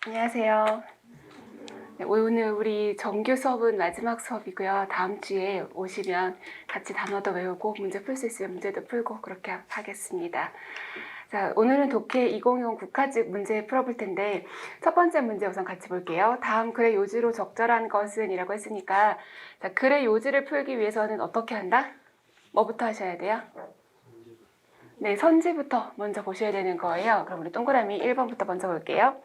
안녕하세요. 네, 오늘 우리 정규 수업은 마지막 수업이고요. 다음 주에 오시면 같이 단어도 외우고 문제 풀 수 있으면 문제도 풀고 그렇게 하겠습니다. 자, 오늘은 독해 2020 국가직 문제 풀어볼 텐데 첫 번째 문제 우선 같이 볼게요. 다음 글의 요지로 적절한 것은 이라고 했으니까 자, 글의 요지를 풀기 위해서는 어떻게 한다? 뭐부터 하셔야 돼요? 네, 선지부터 먼저 보셔야 되는 거예요. 그럼 우리 동그라미 1번부터 먼저 볼게요.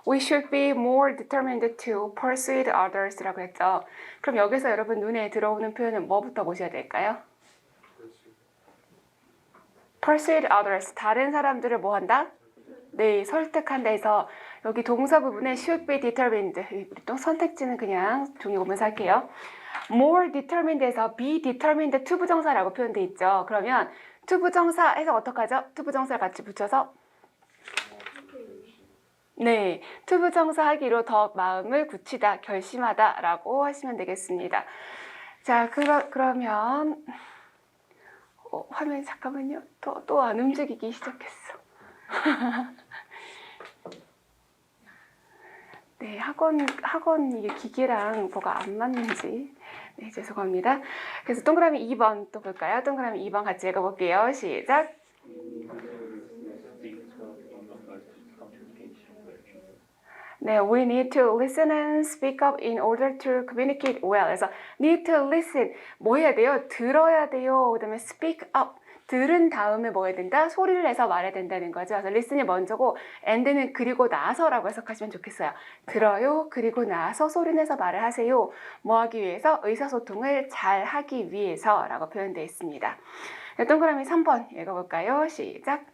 We should be more determined to persuade others라고 했죠. 그럼 여기서 여러분 눈에 들어오는 표현은 뭐부터 보셔야 될까요? persuade others, 다른 사람들을 뭐 한다? 네, 설득한다 해서 여기 동사 부분에 should be determined, 우리 또 선택지는 그냥 종이 보면서 할게요. more determined에서 be determined to 부정사라고 표현돼 있죠. 그러면 to 부정사 해서 어떡하죠? to 부정사를 같이 붙여서 네, 투부정사 하기로 더 마음을 굳히다, 결심하다 라고 하시면 되겠습니다. 자, 그러면 화면 잠깐만요. 또 안 움직이기 시작했어. 네, 학원 이게 기계랑 뭐가 안 맞는지 네, 죄송합니다. 그래서 동그라미 2번 또 볼까요? 동그라미 2번 같이 읽어볼게요. 시작! 네, we need to listen and speak up in order to communicate well. 그래서 need to listen, 뭐 해야 돼요? 들어야 돼요. 그 다음에 speak up, 들은 다음에 뭐 해야 된다? 소리를 내서 말해야 된다는 거죠. 그래서 listen이 먼저고 and는 그리고 나서라고 해석하시면 좋겠어요. 들어요, 그리고 나서 소리 내서 말을 하세요. 뭐 하기 위해서? 의사소통을 잘 하기 위해서라고 표현되어 있습니다. 네, 동그라미 3번 읽어볼까요? 시작!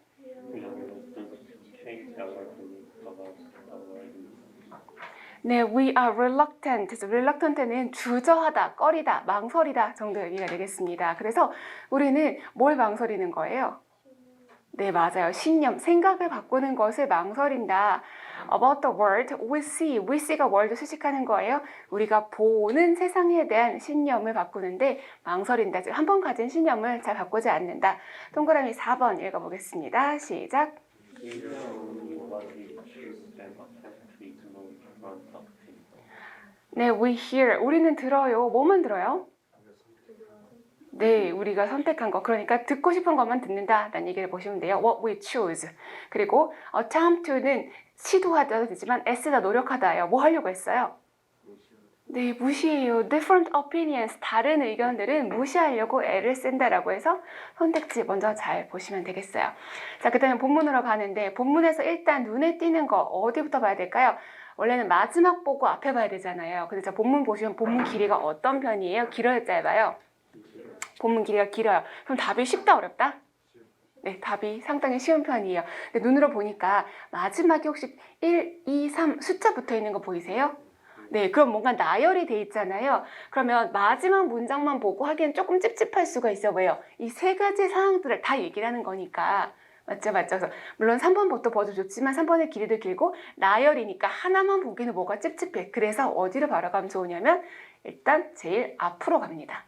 네, we are reluctant. 그래서 reluctant는 주저하다, 꺼리다, 망설이다 정도 의미가 되겠습니다. 그래서 우리는 뭘 망설이는 거예요? 네, 맞아요. 신념, 생각을 바꾸는 것을 망설인다. About the world we see. we see가 world 수식하는 거예요. 우리가 보는 세상에 대한 신념을 바꾸는데 망설인다. 한 번 가진 신념을 잘 바꾸지 않는다. 동그라미 4번 읽어보겠습니다. 시작! 네, we hear. 우리는 들어요. 뭐만 들어요? 네, 우리가 선택한 거. 그러니까 듣고 싶은 것만 듣는다. 라는 얘기를 보시면 돼요. What we choose. 그리고 attempt to는 시도하다도 되지만 애쓰다, 노력하다예요. 뭐 하려고 했어요? 네, 무시해요. different opinions. 다른 의견들은 무시하려고 애를 쓴다라고 해서 선택지 먼저 잘 보시면 되겠어요. 자, 그 다음에 본문으로 가는데 본문에서 일단 눈에 띄는 거 어디부터 봐야 될까요? 원래는 마지막 보고 앞에 봐야 되잖아요. 근데 자, 본문 보시면 본문 길이가 어떤 편이에요? 길어요, 짧아요? 본문 길이가 길어요. 그럼 답이 쉽다, 어렵다? 네, 답이 상당히 쉬운 편이에요. 근데 눈으로 보니까 마지막에 혹시 1, 2, 3 숫자 붙어 있는 거 보이세요? 네, 그럼 뭔가 나열이 돼 있잖아요. 그러면 마지막 문장만 보고 하기엔 조금 찝찝할 수가 있어. 왜요? 이 세 가지 사항들을 다 얘기를 하는 거니까. 맞죠? 그래서 물론 3번부터 봐도 좋지만 3번의 길이도 길고 나열이니까 하나만 보기는 뭐가 찝찝해. 그래서 어디로 바로 가면 좋으냐면 일단 제일 앞으로 갑니다.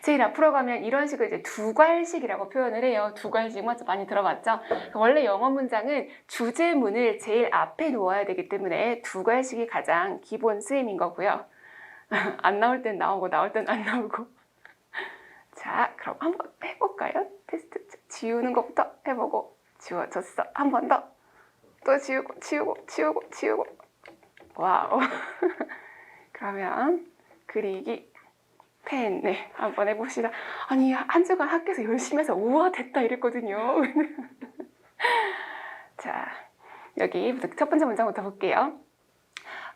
제일 앞으로 가면 이런 식으로 이제 두괄식이라고 표현을 해요. 두괄식 맞죠? 많이 들어봤죠? 원래 영어 문장은 주제문을 제일 앞에 놓아야 되기 때문에 두괄식이 가장 기본 쓰임인 거고요. 안 나올 땐 나오고 나올 땐 안 나오고. 자, 그럼 한번 해볼까요? 테스트 지우는 것부터 해보고 지워졌어. 한 번 더. 또 지우고. 와우. 그러면 그리기 펜, 네, 한번 해봅시다. 아니, 한 주간 학교에서 열심히 해서 우와, 됐다 이랬거든요. 자, 여기 첫 번째 문장부터 볼게요.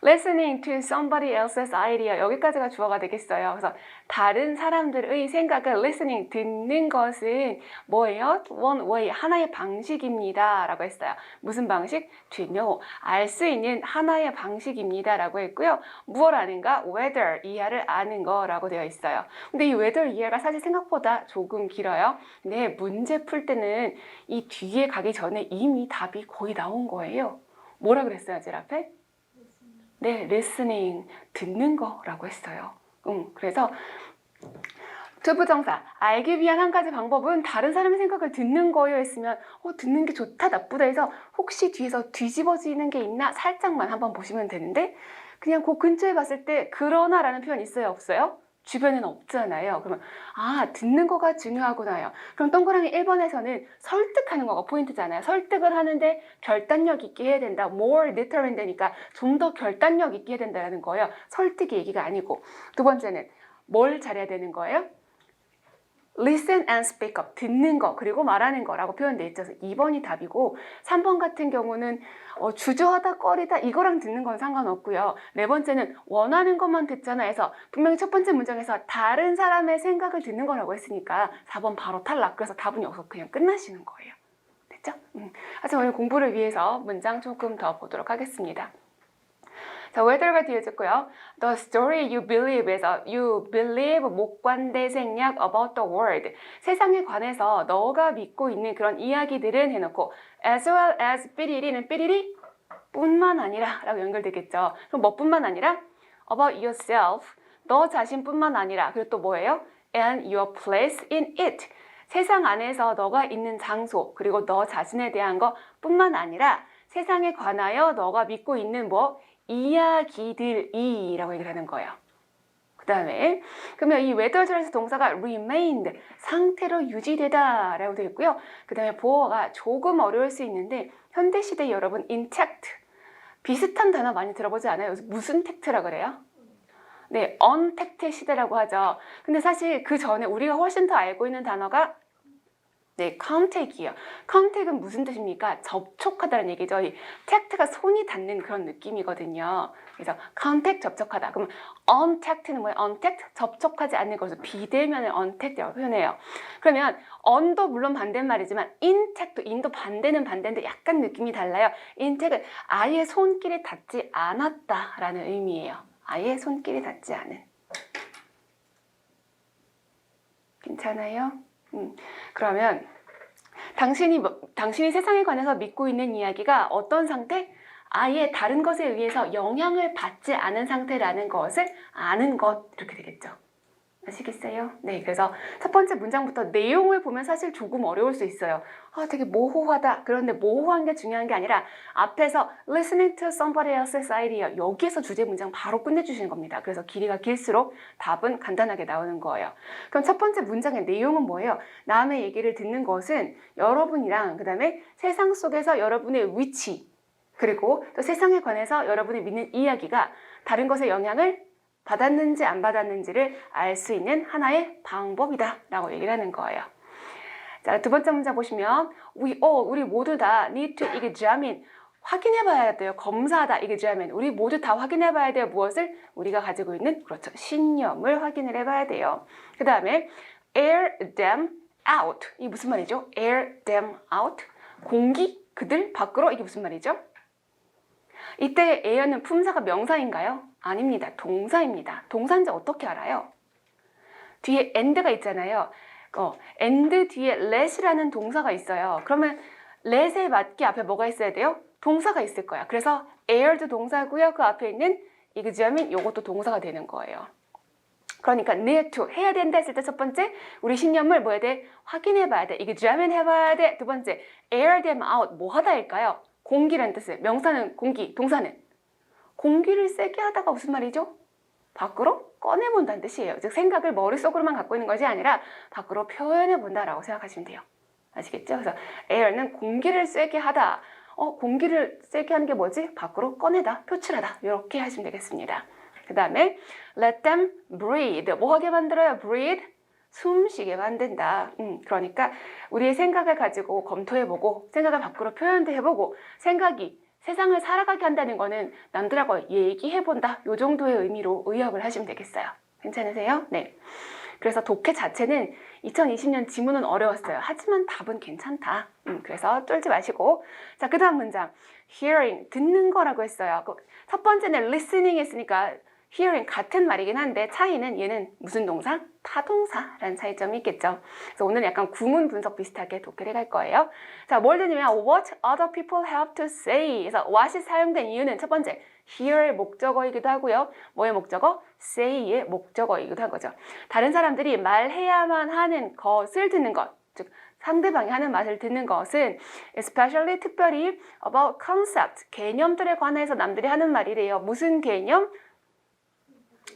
Listening to somebody else's idea. 여기까지가 주어가 되겠어요. 그래서 다른 사람들의 생각을 listening, 듣는 것은 뭐예요? One way, 하나의 방식입니다. 라고 했어요. 무슨 방식? To know, 알 수 있는 하나의 방식입니다. 라고 했고요. 무엇 아는가? Whether, 이하를 아는 거라고 되어 있어요. 근데 이 whether 이하가 사실 생각보다 조금 길어요. 근데 문제 풀 때는 이 뒤에 가기 전에 이미 답이 거의 나온 거예요. 뭐라 그랬어요, 제일 앞에? 네, listening, 듣는 거라고 했어요. 그래서 투부정사, 알기 위한 한 가지 방법은 다른 사람의 생각을 듣는 거예요 했으면 듣는 게 좋다 나쁘다 해서 혹시 뒤에서 뒤집어지는 게 있나 살짝만 한번 보시면 되는데 그냥 그 근처에 봤을 때 그러나 라는 표현 있어요 없어요? 주변에는 없잖아요. 그러면 듣는 거가 중요하구나요. 그럼 동그라미 1번에서는 설득하는 거가 포인트잖아요. 설득을 하는데 결단력 있게 해야 된다. more determined 되니까 좀 더 결단력 있게 해야 된다는 거예요. 설득이 얘기가 아니고. 두 번째는 뭘 잘해야 되는 거예요? listen and speak up. 듣는 거 그리고 말하는 거라고 표현되어 있어서 2번이 답이고 3번 같은 경우는 주저하다 꺼리다 이거랑 듣는 건 상관없고요. 네 번째는 원하는 것만 듣잖아 해서 분명히 첫 번째 문장에서 다른 사람의 생각을 듣는 거라고 했으니까 4번 바로 탈락. 그래서 답은 여기서 그냥 끝나시는 거예요. 됐죠? 하지만 오늘 공부를 위해서 문장 조금 더 보도록 하겠습니다. 자, whether가 뒤에 있고요. The story you believe에서 you believe 목관대 생략 about the world. 세상에 관해서 너가 믿고 있는 그런 이야기들은 해놓고 as well as 삐리리는 삐리리 뿐만 아니라 라고 연결되겠죠. 그럼 뭐뿐만 아니라 about yourself 너 자신뿐만 아니라 그리고 또 뭐예요? and your place in it. 세상 안에서 너가 있는 장소 그리고 너 자신에 대한 것뿐만 아니라 세상에 관하여 너가 믿고 있는 이야기들이라고 얘기를 하는 거예요. 그 다음에 그러면 이 whether에서 동사가 remained 상태로 유지되다 라고 되어 있고요. 그 다음에 보어가 조금 어려울 수 있는데 현대시대 여러분 intact 비슷한 단어 많이 들어보지 않아요? 무슨 택트라 그래요? 네, untact 시대라고 하죠. 근데 사실 그 전에 우리가 훨씬 더 알고 있는 단어가 네, contact이에요. contact은 무슨 뜻입니까? 접촉하다는 얘기죠. 이 tact가 손이 닿는 그런 느낌이거든요. 그래서 contact 접촉하다. 그럼 untact는 뭐예요? untact 접촉하지 않는 것을 비대면을 untact라고 표현해요. 그러면 on도 물론 반대말이지만 intact도 in도 반대는 반대인데 약간 느낌이 달라요. intact은 아예 손길이 닿지 않았다라는 의미예요. 아예 손길이 닿지 않은. 괜찮아요? 그러면 당신이 세상에 관해서 믿고 있는 이야기가 어떤 상태? 아예 다른 것에 의해서 영향을 받지 않은 상태라는 것을 아는 것 이렇게 되겠죠. 아시겠어요? 네, 그래서 첫 번째 문장부터 내용을 보면 사실 조금 어려울 수 있어요. 되게 모호하다. 그런데 모호한 게 중요한 게 아니라 앞에서 listening to somebody else's idea 여기에서 주제 문장 바로 끝내주시는 겁니다. 그래서 길이가 길수록 답은 간단하게 나오는 거예요. 그럼 첫 번째 문장의 내용은 뭐예요? 남의 얘기를 듣는 것은 여러분이랑 그 다음에 세상 속에서 여러분의 위치 그리고 또 세상에 관해서 여러분이 믿는 이야기가 다른 것에 영향을 받았는지 안 받았는지를 알 수 있는 하나의 방법이다 라고 얘기를 하는 거예요. 자, 두 번째 문장 보시면 우리 모두 다 need to examine 확인해 봐야 돼요. 검사하다 examine 우리 모두 다 확인해 봐야 돼요. 무엇을? 우리가 가지고 있는 그렇죠. 신념을 확인을 해봐야 돼요. 그 다음에 air them out 이게 무슨 말이죠? air them out 공기 그들 밖으로 이게 무슨 말이죠? 이때 air는 품사가 명사인가요? 아닙니다. 동사입니다. 동사인지 어떻게 알아요? 뒤에 and가 있잖아요. and 뒤에 let이라는 동사가 있어요. 그러면 let에 맞게 앞에 뭐가 있어야 돼요? 동사가 있을 거야. 그래서 air도 동사고요. 그 앞에 있는 examine 이것도 동사가 되는 거예요. 그러니까 need to 해야 된다 했을 때 첫 번째 우리 신념을 뭐 해야 돼? 확인해 봐야 돼. examine 해봐야 돼. 두 번째 air them out 뭐 하다일까요? 공기라는 뜻이에요. 명사는 공기, 동사는 공기를 세게 하다가 무슨 말이죠? 밖으로 꺼내본다는 뜻이에요. 즉 생각을 머릿속으로만 갖고 있는 것이 아니라 밖으로 표현해본다라고 생각하시면 돼요. 아시겠죠? 그래서 air는 공기를 세게 하다. 공기를 세게 하는 게 뭐지? 밖으로 꺼내다, 표출하다. 이렇게 하시면 되겠습니다. 그 다음에 let them breathe. 뭐 하게 만들어요? breathe. 숨 쉬게 만든다. 그러니까 우리의 생각을 가지고 검토해보고 생각을 밖으로 표현도 해보고 생각이 세상을 살아가게 한다는 거는 남들하고 얘기해본다. 이 정도의 의미로 의역을 하시면 되겠어요. 괜찮으세요? 네. 그래서 독해 자체는 2020년 지문은 어려웠어요. 하지만 답은 괜찮다. 그래서 쫄지 마시고. 자, 그 다음 문장. hearing, 듣는 거라고 했어요. 첫 번째는 listening 했으니까 hearing 같은 말이긴 한데 차이는 얘는 무슨 동사? 타동사라는 차이점이 있겠죠. 그래서 오늘 약간 구문 분석 비슷하게 독해를 갈 거예요. 자, 뭘 듣냐면 what other people have to say. 그래서 what이 사용된 이유는 첫 번째 here의 목적어이기도 하고요. 뭐의 목적어? say의 목적어이기도 한 거죠. 다른 사람들이 말해야만 하는 것을 듣는 것, 즉 상대방이 하는 말을 듣는 것은 especially 특별히 about concept, 개념들에 관해서 남들이 하는 말이래요. 무슨 개념?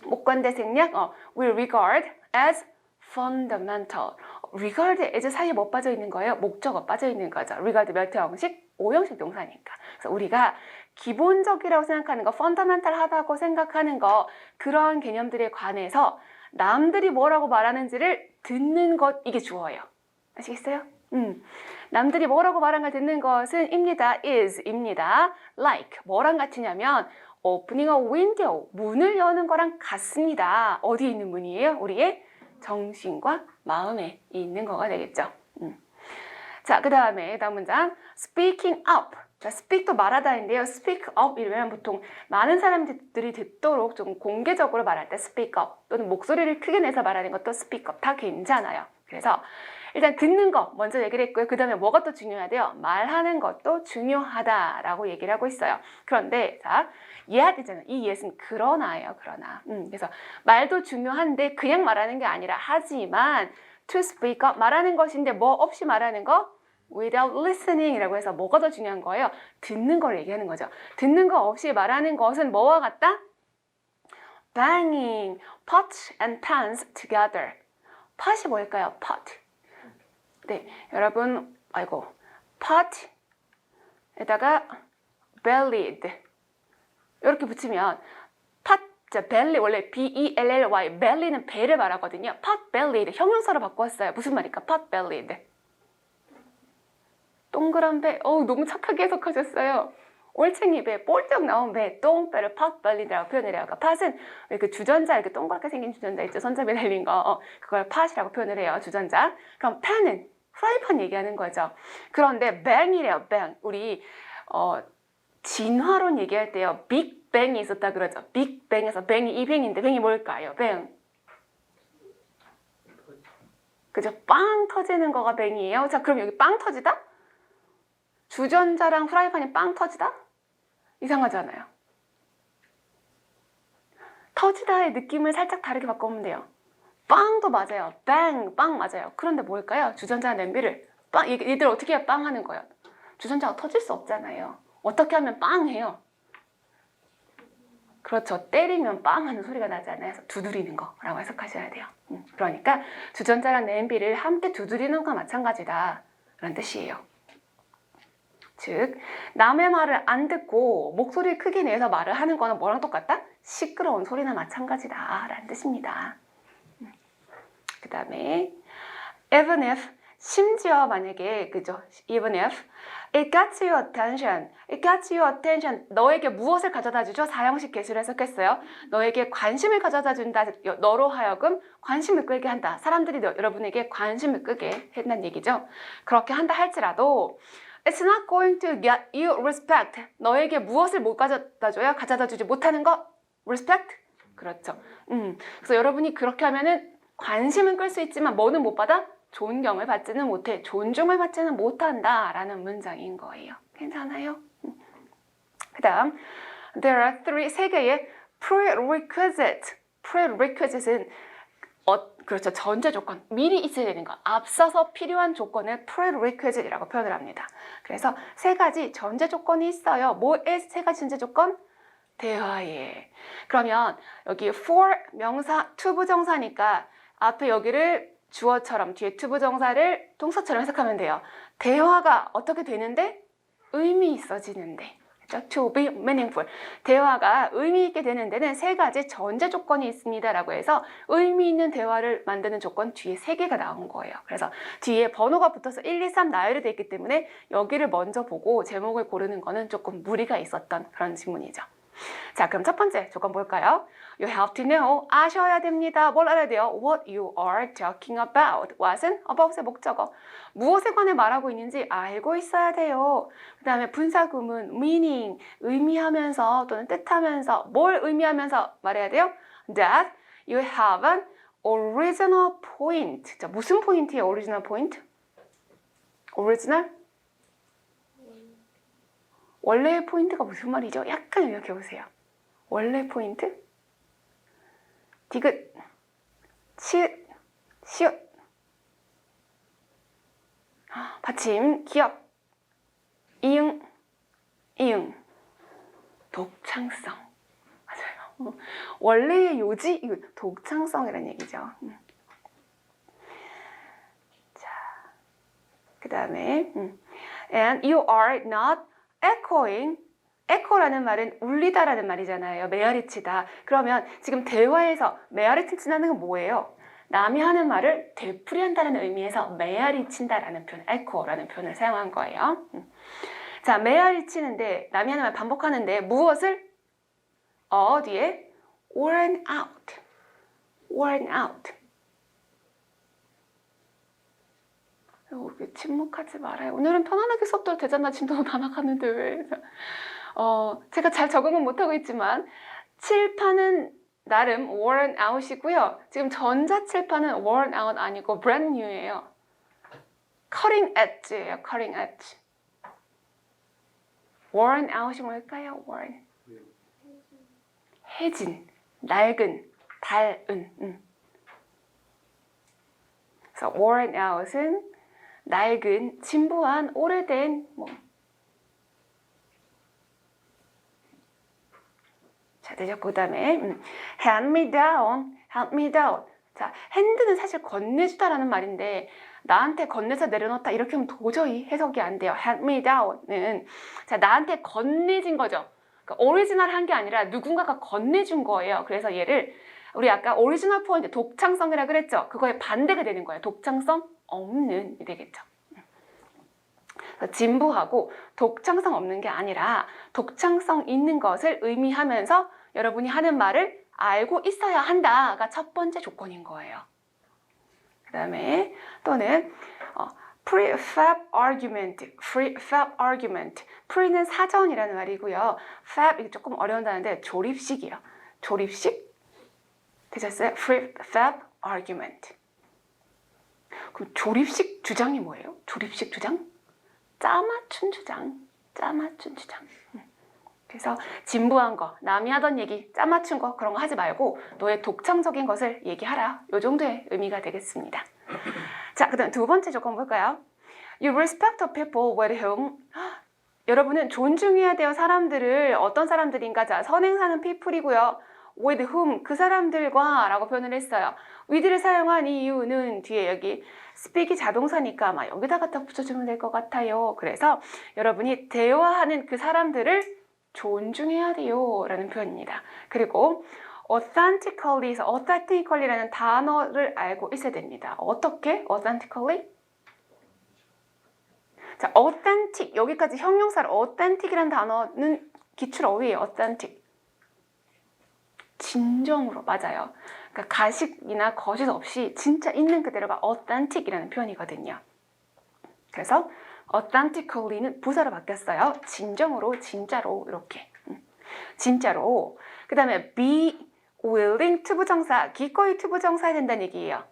목관대 생략, we regard as fundamental. regard as 사이에 뭐 빠져 있는 거예요? 목적어 빠져 있는 거죠. regard 몇 형식? 5형식 동사니까. 그래서 우리가 기본적이라고 생각하는 거, fundamental하다고 생각하는 거, 그러한 개념들에 관해서 남들이 뭐라고 말하는지를 듣는 것, 이게 주어예요. 아시겠어요? 남들이 뭐라고 말한 걸 듣는 것은 입니다. is입니다. like 뭐랑 같으냐면 opening a window, 문을 여는 거랑 같습니다. 어디에 있는 문이에요? 우리의 정신과 마음에 있는 거가 되겠죠. 자, 그 다음에 다음 문장 speaking up. 자, speak도 말하다인데요. speak up 이러면 보통 많은 사람들이 듣도록 좀 공개적으로 말할 때 speak up 또는 목소리를 크게 내서 말하는 것도 speak up 다 괜찮아요. 그래서 일단 듣는 거 먼저 얘기를 했고요. 그 다음에 뭐가 또 중요하대요? 말하는 것도 중요하다라고 얘기를 하고 있어요. 그런데 자, yet이잖아요. 이 yet은 그러나예요. 그러나. 그래서 말도 중요한데 그냥 말하는 게 아니라 하지만 to speak up 말하는 것인데 뭐 없이 말하는 거? without listening 이라고 해서 뭐가 더 중요한 거예요? 듣는 걸 얘기하는 거죠. 듣는 거 없이 말하는 것은 뭐와 같다? banging pots and pans together. pot이 뭘까요? pot. 네, 여러분, 아이고, pot에다가 bellied 이렇게 붙이면 pot, 자, belly 원래 B-E-L-L-Y, belly는 배를 말하거든요. pot bellied 형용사로 바꿨어요. 무슨 말일까? pot bellied. 동그란 배, 너무 착하게 해석하셨어요. 올챙이 배, 볼쩍 나온 배, 똥배를 pot bellied라고 표현을 해요. 그러니까 pot은 그 주전자 이렇게 동그랗게 생긴 주전자 있죠. 손잡이 달린 거, 그걸 pot이라고 표현을 해요. 주전자. 그럼 pan은 프라이팬 얘기하는 거죠. 그런데 bang이래요. bang. 우리 진화론 얘기할 때요. 빅 뱅이 있었다 그러죠. 빅 뱅에서 뱅이 이 뱅인데 뱅이 뭘까요? 뱅. 그죠? 빵 터지는 거가 뱅이에요. 자, 그럼 여기 빵 터지다? 주전자랑 프라이팬이 빵 터지다? 이상하잖아요. 터지다의 느낌을 살짝 다르게 바꿔보면 돼요. 빵도 맞아요. bang, 빵 맞아요. 그런데 뭘까요? 주전자 냄비를 빵, 얘들 어떻게 해야 빵 하는 거예요? 주전자가 터질 수 없잖아요. 어떻게 하면 빵 해요? 그렇죠. 때리면 빵 하는 소리가 나잖아요. 그래서 두드리는 거라고 해석하셔야 돼요. 그러니까 주전자랑 냄비를 함께 두드리는 것과 마찬가지다. 라는 뜻이에요. 즉, 남의 말을 안 듣고 목소리를 크게 내서 말을 하는 거는 뭐랑 똑같다? 시끄러운 소리나 마찬가지다. 라는 뜻입니다. 그 다음에 even if 심지어 만약에 그죠? even if it got your attention, it got your attention 너에게 무엇을 가져다 주죠? 사형식 개수를 해석했어요. 너에게 관심을 가져다 준다. 너로 하여금 관심을 끌게 한다. 사람들이 여러분에게 관심을 끌게 한다는 얘기죠. 그렇게 한다 할지라도 it's not going to get you respect 너에게 무엇을 못 가져다 줘요? 가져다 주지 못하는 거? respect? 그렇죠. 그래서 여러분이 그렇게 하면은 관심은 끌 수 있지만 뭐는 못 받아? 존경을 받지는 못해. 존중을 받지는 못한다 라는 문장인 거예요. 괜찮아요? 그 다음 there are 세 개의 prerequisite. prerequisite은 그렇죠. 전제 조건. 미리 있어야 되는 거. 앞서서 필요한 조건을 prerequisite이라고 표현을 합니다. 그래서 세 가지 전제 조건이 있어요. 뭐의 세 가지 전제 조건? 대화에. 그러면 여기 for 명사 투부정사니까 앞에 여기를 주어처럼 뒤에 투부정사를 동사처럼 해석하면 돼요. 대화가 어떻게 되는데? 의미 있어지는데. 그렇죠? To be meaningful. 대화가 의미 있게 되는 데는 세 가지 전제 조건이 있습니다. 라고 해서 의미 있는 대화를 만드는 조건 뒤에 세 개가 나온 거예요. 그래서 뒤에 번호가 붙어서 1, 2, 3 나열이 되어 있기 때문에 여기를 먼저 보고 제목을 고르는 거는 조금 무리가 있었던 그런 질문이죠. 자, 그럼 첫 번째 조건 볼까요? You have to know, 아셔야 됩니다. 뭘 알아야 돼요? What you are talking about. what은 about의 목적어. 무엇에 관해 말하고 있는지 알고 있어야 돼요. 그 다음에 분사구문, meaning, 의미하면서 또는 뜻하면서 뭘 의미하면서 말해야 돼요? That you have an original point. 자, 무슨 포인트예요? original point? original? 원래의 포인트가 무슨 말이죠? 약간 생각해 보세요. 원래 포인트. 디귿, 치읓, 시읒. 받침, 기업, 이응, 이응. 독창성. 맞아요. 원래의 요지, 이거 독창성이라는 얘기죠. 자, 그 다음에 and you are not echoing. echo라는 말은 울리다라는 말이잖아요. 메아리치다. 그러면 지금 대화에서 메아리친다는 건 뭐예요? 남이 하는 말을 되풀이한다는 의미에서 메아리친다라는 표현, echo라는 표현을 사용한 거예요. 자, 메아리치는데 남이 하는 말 반복하는데 무엇을? 뒤에 worn out, worn out. 침묵하지 말아요. 오늘은 편안하게 수업도 되잖아. 진도도 다 나가는데 왜? 제가 잘 적응은 못하고 있지만 칠판은 나름 worn out이고요. 지금 전자칠판은 worn out 아니고 brand new예요. cutting edge예요. cutting edge. worn out이 뭘까요? worn. 해진, 낡은, 닳은. 그래서 worn out은 낡은, 진부한, 오래된 자, 되셨고 그 다음에 hand me down, hand me down. 자, 핸드는 사실 건네주다라는 말인데 나한테 건네서 내려놓다 이렇게 하면 도저히 해석이 안 돼요. hand me down은 자, 나한테 건네진 거죠. 그러니까 오리지널한 게 아니라 누군가가 건네준 거예요. 그래서 얘를 우리 아까 오리지널 포인트 독창성이라 그랬죠. 그거의 반대가 되는 거예요. 독창성 없는 이 되겠죠. 진부하고 독창성 없는 게 아니라 독창성 있는 것을 의미하면서 여러분이 하는 말을 알고 있어야 한다가 첫 번째 조건인 거예요. 그 다음에 또는 prefab argument, prefab argument. pre는 사전이라는 말이고요. fab 이게 조금 어려운 단어인데 조립식이에요. 조립식 되셨어요? prefab argument. 그럼 조립식 주장이 뭐예요? 조립식 주장? 짜맞춘 주장, 짜맞춘 주장. 그래서 진부한 거, 남이 하던 얘기, 짜맞춘 거 그런 거 하지 말고 너의 독창적인 것을 얘기하라. 이 정도의 의미가 되겠습니다. 자, 그 다음 두 번째 조건 볼까요? You respect the people with whom. 여러분은 존중해야 돼요. 사람들을. 어떤 사람들인가? 자, 선행사는 people이고요. with whom, 그 사람들과 라고 표현을 했어요. with를 사용한 이유는 뒤에 여기 speak이 자동사니까 막 여기다 갖다 붙여주면 될 것 같아요. 그래서 여러분이 대화하는 그 사람들을 존중해야 돼요 라는 표현입니다. 그리고 authentically에서 authentically라는 단어를 알고 있어야 됩니다. 어떻게? authentically? 자, authentic 여기까지 형용사로 authentic이라는 단어는 기출 어휘예요. authentic 진정으로 맞아요. 그러니까 가식이나 거짓 없이 진짜 있는 그대로가 authentic이라는 표현이거든요. 그래서 authentically는 부사로 바뀌었어요. 진정으로, 진짜로 이렇게. 진짜로. 그 다음에 be willing 투부정사, 기꺼이 투부정사 해야 된다는 얘기예요.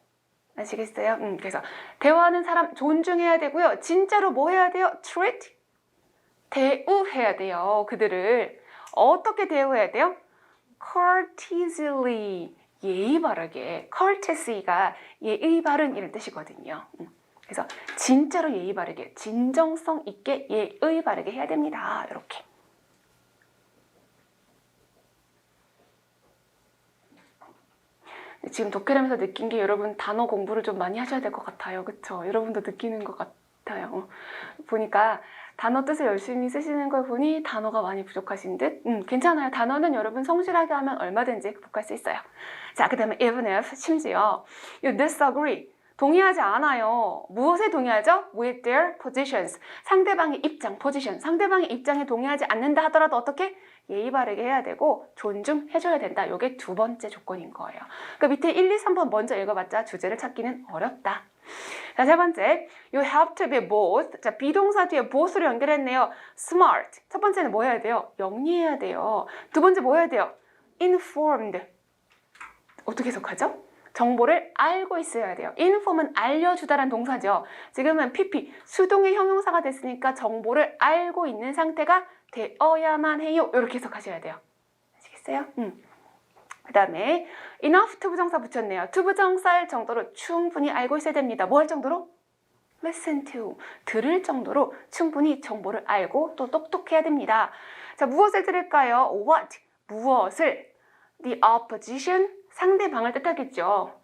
아시겠어요? 그래서 대화하는 사람 존중해야 되고요. 진짜로 뭐 해야 돼요? treat, 대우해야 돼요. 그들을 어떻게 대우해야 돼요? courteously, 예의 바르게. courtesy가 예의 바른 이런 뜻이거든요. 그래서 진짜로 예의 바르게, 진정성 있게 예의 바르게 해야 됩니다. 이렇게. 지금 독해하면서 느낀 게 여러분 단어 공부를 좀 많이 하셔야 될 것 같아요. 그쵸? 여러분도 느끼는 것 같아요. 보니까 단어 뜻을 열심히 쓰시는 걸 보니 단어가 많이 부족하신 듯? 괜찮아요. 단어는 여러분 성실하게 하면 얼마든지 극복할 수 있어요. 자, 그 다음에 even if, 심지어 you disagree, 동의하지 않아요. 무엇에 동의하죠? with their positions, 상대방의 입장, position, 상대방의 입장에 동의하지 않는다 하더라도 어떻게? 예의 바르게 해야 되고 존중해줘야 된다. 이게 두 번째 조건인 거예요. 그러니까 밑에 1, 2, 3번 먼저 읽어봤자 주제를 찾기는 어렵다. 자, 세 번째, you have to be both. 자, 비동사 뒤에 both를 연결했네요. smart. 첫 번째는 뭐 해야 돼요? 영리해야 돼요. 두 번째 뭐 해야 돼요? informed. 어떻게 해석하죠? 정보를 알고 있어야 돼요. inform은 알려주다란 동사죠. 지금은 pp, 수동의 형용사가 됐으니까 정보를 알고 있는 상태가 되어야만 해요. 이렇게 해석하셔야 돼요. 아시겠어요? 아시겠어요? 그 다음에 enough to 부정사 붙였네요. to 부정사일 정도로 충분히 알고 있어야 됩니다. 뭐 할 정도로? listen to, 들을 정도로 충분히 정보를 알고 또 똑똑해야 됩니다. 자, 무엇을 들을까요? what, 무엇을? the opposition, 상대방을 뜻하겠죠.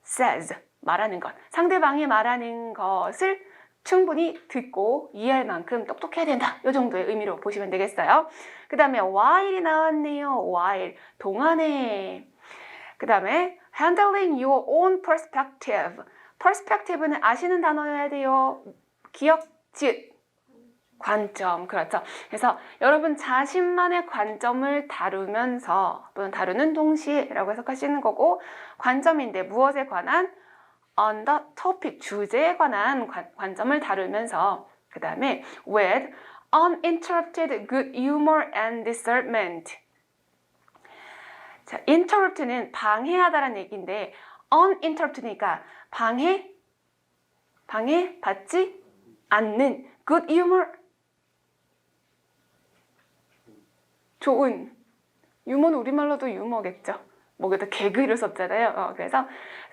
says, 말하는 것. 상대방이 말하는 것을 충분히 듣고 이해할 만큼 똑똑해야 된다. 이 정도의 의미로 보시면 되겠어요. 그 다음에 while이 나왔네요. while, 동안에. 그 다음에 handling your own perspective. perspective는 아시는 단어여야 돼요. 기억, 지읒, 관점. 그렇죠. 그래서 여러분 자신만의 관점을 다루면서 또는 다루는 동시에라고 해석하시는 거고, 관점인데 무엇에 관한? on the topic, 주제에 관한 관점을 다루면서, 그 다음에 with uninterrupted good humor and discernment. 자, interrupt는 방해하다라는 얘기인데 uninterrupted니까 방해받지 않는 good humor, 좋은, 유머는 우리말로도 유머겠죠. 뭐 그래도 개그를 썼잖아요. 그래서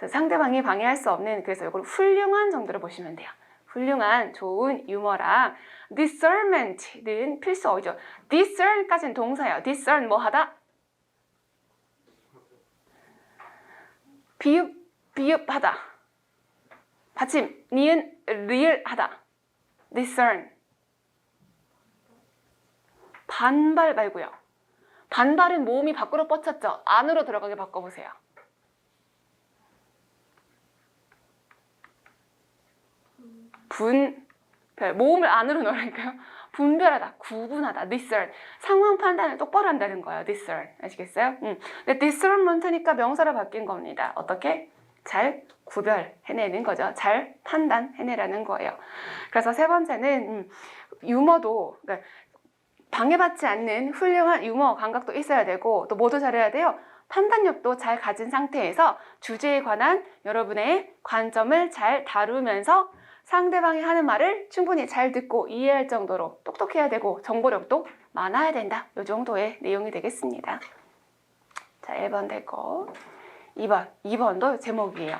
상대방이 방해할 수 없는, 그래서 이걸 훌륭한 정도로 보시면 돼요. 훌륭한, 좋은 유머랑 discernment는 필수 어휘죠. discern까지는 동사예요. discern 뭐 하다? 비읍하다. 받침 니은 리을하다. discern. 반발 말고요. 반발은 모음이 밖으로 뻗쳤죠. 안으로 들어가게 바꿔보세요. 모음을 안으로 넣으니까요. 분별하다, 구분하다, discern. 상황 판단을 똑바로 한다는 거예요. discern. 아시겠어요? 근데 discernment니까 명사로 바뀐 겁니다. 어떻게? 잘 구별해내는 거죠. 잘 판단해내라는 거예요. 그래서 세 번째는 유머도, 그러니까 방해받지 않는 훌륭한 유머 감각도 있어야 되고, 또 뭐도 잘해야 돼요? 판단력도 잘 가진 상태에서 주제에 관한 여러분의 관점을 잘 다루면서 상대방이 하는 말을 충분히 잘 듣고 이해할 정도로 똑똑해야 되고 정보력도 많아야 된다. 이 정도의 내용이 되겠습니다. 자, 1번 됐고 2번도 제목이에요.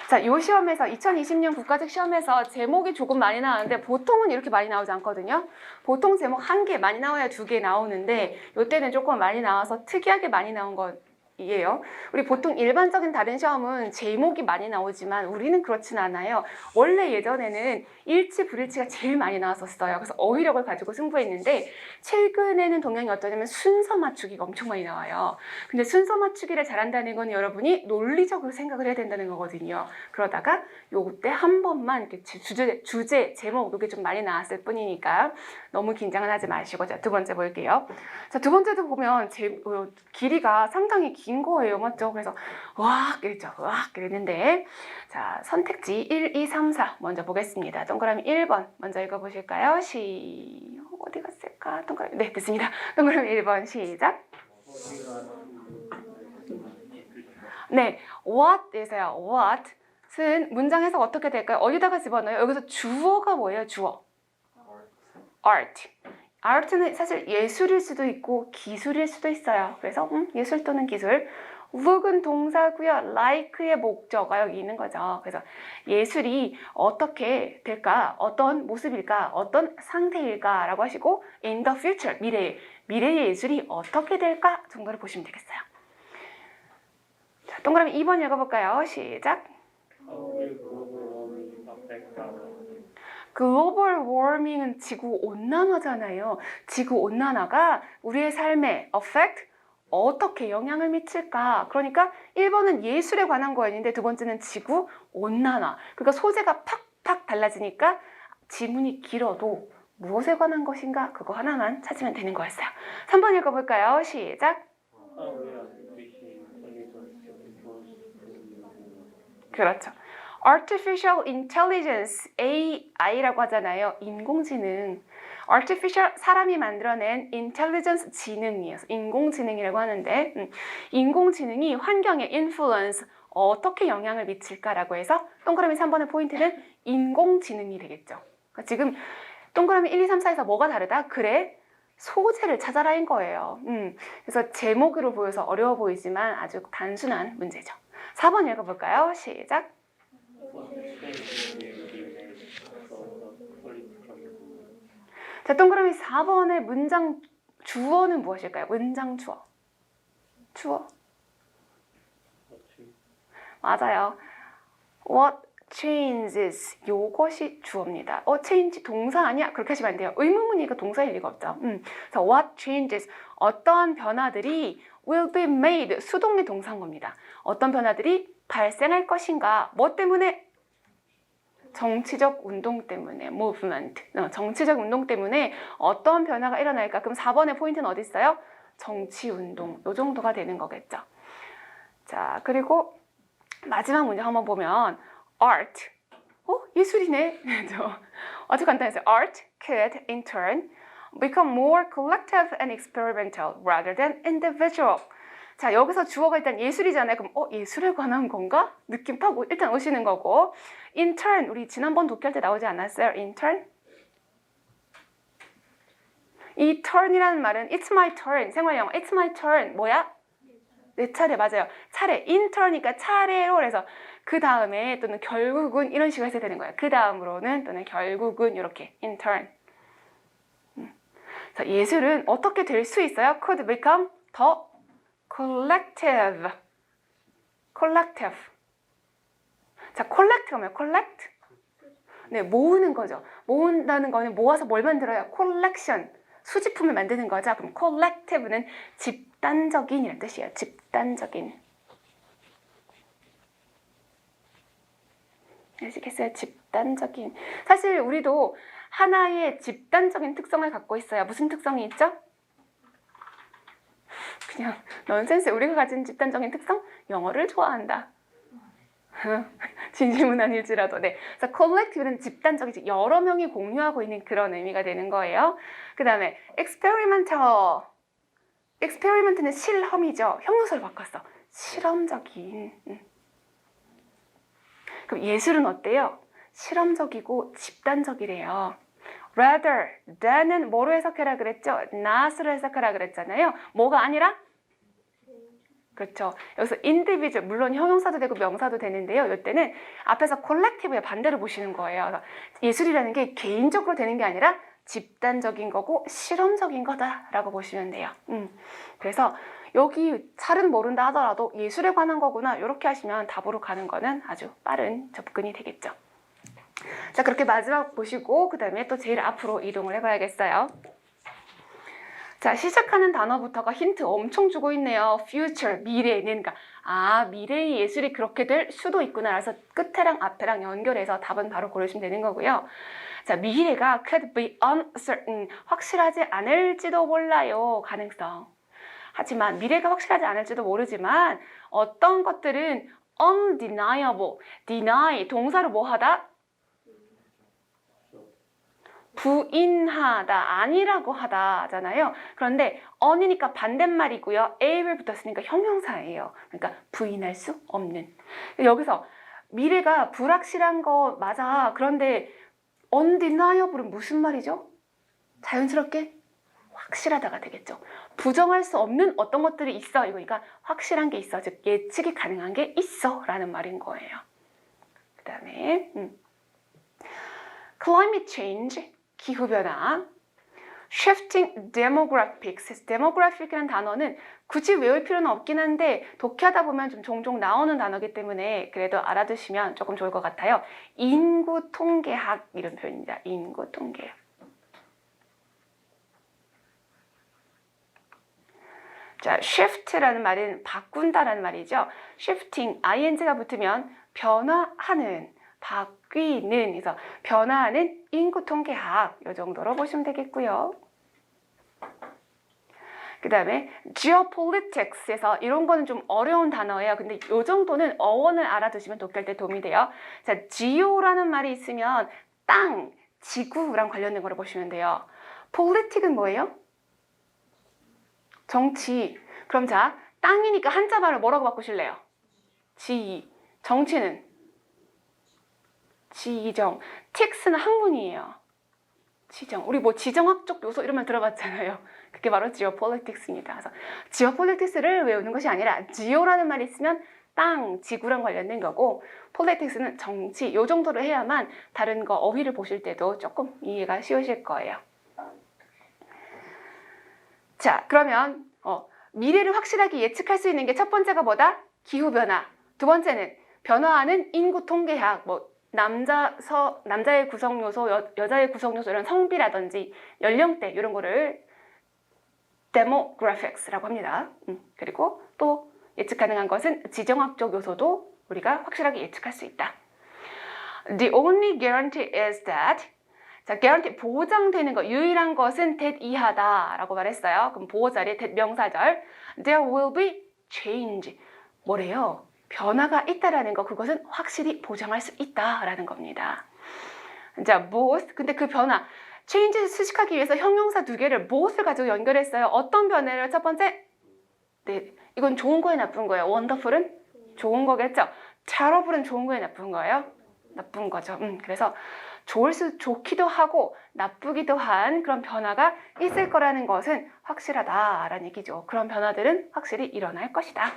자, 이 시험에서 2020년 국가직 시험에서 제목이 조금 많이 나왔는데 보통은 이렇게 많이 나오지 않거든요. 보통 제목 1개, 많이 나와야 2개 나오는데 이때는 조금 많이 나와서 특이하게 많이 나온 것이에요. 우리 보통 일반적인 다른 시험은 제목이 많이 나오지만 우리는 그렇진 않아요. 원래 예전에는 일치, 불일치가 제일 많이 나왔었어요. 그래서 어휘력을 가지고 승부했는데 최근에는 동향이 어떠냐면 순서 맞추기가 엄청 많이 나와요. 근데 순서 맞추기를 잘한다는 건 여러분이 논리적으로 생각을 해야 된다는 거거든요. 그러다가 요때 한 번만 이렇게 주제, 제목 이게 좀 많이 나왔을 뿐이니까 너무 긴장은 하지 마시고. 자, 두 번째 볼게요. 자, 두 번째도 보면 길이가 상당히 긴 거예요. 맞죠? 그래서 와 그랬죠. 와 그랬는데, 자, 선택지 1, 2, 3, 4 먼저 보겠습니다. 동그라미 1번 먼저 읽어보실까요? 어디 갔을까? 동그라미, 네, 됐습니다. 동그라미 1번 시작. 네, what에서요. what은 문장 해석 어떻게 될까요? 어디다가 집어넣어요? 여기서 주어가 뭐예요? 주어. art. art는 사실 예술일 수도 있고 기술일 수도 있어요. 그래서 예술 또는 기술. look은 동사고요. like의 목적어가 여기 있는 거죠. 그래서 예술이 어떻게 될까? 어떤 모습일까? 어떤 상태일까? 라고 하시고 in the future, 미래의 예술이 어떻게 될까? 정도를 보시면 되겠어요. 자, 동그라미 2번 읽어볼까요? 시작. 글로벌 워밍은 지구 온난화잖아요. 지구 온난화가 우리의 삶에 affect, 어떻게 영향을 미칠까? 그러니까 1번은 예술에 관한 거였는데 두 번째는 지구 온난화. 그러니까 소재가 팍팍 달라지니까 지문이 길어도 무엇에 관한 것인가? 그거 하나만 찾으면 되는 거였어요. 3번 읽어볼까요? 시작. 그렇죠. Artificial Intelligence, AI라고 하잖아요. 인공지능. Artificial, 사람이 만들어낸 Intelligence, 지능이에요. 인공지능이라고 하는데 인공지능이 환경에 influence, 어떻게 영향을 미칠까라고 해서 동그라미 3번의 포인트는 인공지능이 되겠죠. 그러니까 지금 동그라미 1, 2, 3, 4에서 뭐가 다르다? 그래, 소재를 찾아라인 거예요. 그래서 제목으로 보여서 어려워 보이지만 아주 단순한 문제죠. 4번 읽어볼까요? 시작. 자, 동그라미 4번의 문장 주어는 무엇일까요? 문장 주어. 주어. 맞아요. What changes? 요것이 주어입니다. change 동사 아니야? 그렇게 하시면 안 돼요. 의문문이니까 동사일 리가 없죠. 그래서 what changes? 어떠한 변화들이 will be made? 수동의 동사인 겁니다. 어떤 변화들이 발생할 것인가? 뭐 때문에? 정치적 운동 때문에 movement. 정치적 운동 때문에 어떤 변화가 일어날까? 그럼 4번의 포인트는 어디 있어요? 정치 운동. 요 정도가 되는 거겠죠. 자, 그리고 마지막 문제 한번 보면 art. 예술이네. 아주 간단해서 art could in turn become more collective and experimental rather than individual. 자, 여기서 주어가 일단 예술이잖아요. 그럼 예술에 관한 건가? 느낌 타고 일단 오시는 거고 in turn, 우리 지난번 독해할 때 나오지 않았어요? in turn? 이 turn이라는 말은 it's my turn, 생활영어 it's my turn 뭐야? 내 차례, 맞아요. 차례, in turn이니까 차례로 그래서 그 다음에 또는 결국은 이런 식으로 해서 되는 거예요. 그 다음으로는 또는 결국은 이렇게 in turn. 그래서 예술은 어떻게 될 수 있어요? could become 더 collective. collective. 자, collect가 뭐예요? collect? 네, 모으는 거죠. 모은다는 거는 모아서 뭘 만들어요? collection. 수집품을 만드는 거죠. 그럼 collective는 집단적인이라는 뜻이에요. 집단적인. 아시겠어요? 집단적인. 사실 우리도 하나의 집단적인 특성을 갖고 있어요. 무슨 특성이 있죠? 그냥 넌센스. 우리가 가진 집단적인 특성? 영어를 좋아한다. 진심은 아닐지라도. 네. 그래서 collective는 집단적이지. 여러 명이 공유하고 있는 그런 의미가 되는 거예요. 그 다음에 experimental. experiment는 실험이죠. 형용사를 바꿨어. 실험적인. 그럼 예술은 어때요? 실험적이고 집단적이래요. rather than은 뭐로 해석해라 그랬죠? not으로 해석하라 그랬잖아요. 뭐가 아니라? 그렇죠. 여기서 individual, 물론 형용사도 되고 명사도 되는데요. 이때는 앞에서 collective의 반대로 보시는 거예요. 그래서 예술이라는 게 개인적으로 되는 게 아니라 집단적인 거고 실험적인 거다라고 보시면 돼요. 그래서 여기 잘은 모른다 하더라도 예술에 관한 거구나 이렇게 하시면 답으로 가는 거는 아주 빠른 접근이 되겠죠. 자, 그렇게 마지막 보시고 그 다음에 또 제일 앞으로 이동을 해봐야겠어요. 자, 시작하는 단어부터가 힌트 엄청 주고 있네요. future, 미래는. 그러니까 미래의 예술이 그렇게 될 수도 있구나. 그래서 끝에랑 앞에랑 연결해서 답은 바로 고르시면 되는 거고요. 자, 미래가 could be uncertain, 확실하지 않을지도 몰라요. 가능성. 하지만 미래가 확실하지 않을지도 모르지만 어떤 것들은 undeniable, deny, 동사로 뭐 하다? 부인하다, 아니라고 하다 하잖아요. 그런데 on이니까 반대말이고요. a를 붙었으니까 형용사예요. 그러니까 부인할 수 없는. 여기서 미래가 불확실한 거 맞아. 그런데 undeniable은 무슨 말이죠? 자연스럽게 확실하다가 되겠죠. 부정할 수 없는 어떤 것들이 있어. 이거니까 확실한 게 있어. 즉 예측이 가능한 게 있어 라는 말인 거예요. 그 다음에 climate change, 기후변화, shifting demographics. demographic이라는 단어는 굳이 외울 필요는 없긴 한데 독해하다 보면 좀 종종 나오는 단어이기 때문에 그래도 알아두시면 조금 좋을 것 같아요. 인구 통계학 이런 표현입니다. 인구 통계학. 자, shift라는 말은 바꾼다라는 말이죠. shifting, ing가 붙으면 변화하는, 바뀌는, 그래서 변화하는 인구 통계학 이 정도로 보시면 되겠고요. 그 다음에 geopolitics에서 이런 거는 좀 어려운 단어예요. 근데 이 정도는 어원을 알아두시면 독해할 때 도움이 돼요. 자, geo라는 말이 있으면 땅, 지구랑 관련된 거로 보시면 돼요. politic은 뭐예요? 정치. 그럼 자, 땅이니까 한자말을 뭐라고 바꾸실래요? 지. 정치는? 지정. 틱스는 학문이에요. 지정. 우리 뭐 지정학적 요소 이런 말 들어봤잖아요. 그게 바로 geopolitics입니다. 그래서 geopolitics를 외우는 것이 아니라 geo라는 말이 있으면 땅, 지구랑 관련된 거고 politics는 정치, 요 정도로 해야만 다른 거 어휘를 보실 때도 조금 이해가 쉬우실 거예요. 자, 그러면 미래를 확실하게 예측할 수 있는 게 첫 번째가 뭐다? 기후변화. 두 번째는 변화하는 인구 통계학, 뭐 남자의 구성 요소, 여자의 구성 요소 이런 성비라든지 연령대 이런 거를 demographics라고 합니다. 그리고 또 예측 가능한 것은 지정학적 요소도 우리가 확실하게 예측할 수 있다. The only guarantee is that 자, guarantee 보장되는 것, 유일한 것은 that 이하다라고 말했어요. 그럼 보호 자리에 that 명사절 there will be change 뭐래요? 변화가 있다라는 거 그것은 확실히 보장할 수 있다라는 겁니다. 자, both 근데 그 변화 change를 수식하기 위해서 형용사 두 개를 both를 가지고 연결했어요. 어떤 변화를 첫 번째? 네, 이건 좋은 거에 나쁜 거예요. wonderful은 좋은 거겠죠. terrible은 좋은 거에 나쁜 거예요. 나쁜 거죠. 그래서 좋기도 하고 나쁘기도 한 그런 변화가 있을 거라는 것은 확실하다라는 얘기죠. 그런 변화들은 확실히 일어날 것이다.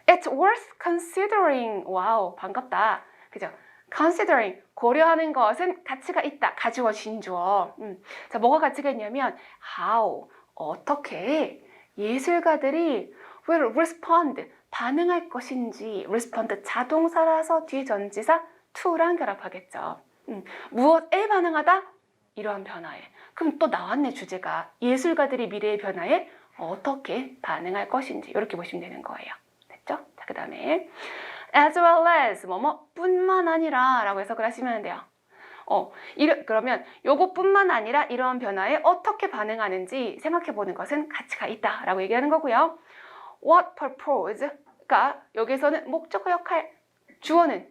It's worth considering. 와우, 반갑다. 그죠? considering, 고려하는 것은 가치가 있다. 가지워진 주어. 자, 뭐가 가치가 있냐면 how, 어떻게 예술가들이 will respond, 반응할 것인지 respond 자동사라서 뒤에 전치사 to랑 결합하겠죠. 무엇에 반응하다? 이러한 변화에. 그럼 또 나왔네 주제가. 예술가들이 미래의 변화에 어떻게 반응할 것인지 이렇게 보시면 되는 거예요. 됐죠? 자, 그 다음에 as well as 뿐만 아니라 라고 해석을 하시면 돼요. 그러면 요것뿐만 아니라 이러한 변화에 어떻게 반응하는지 생각해 보는 것은 가치가 있다 라고 얘기하는 거고요. What purpose? 그러니까 여기서는 목적어 역할, 주어는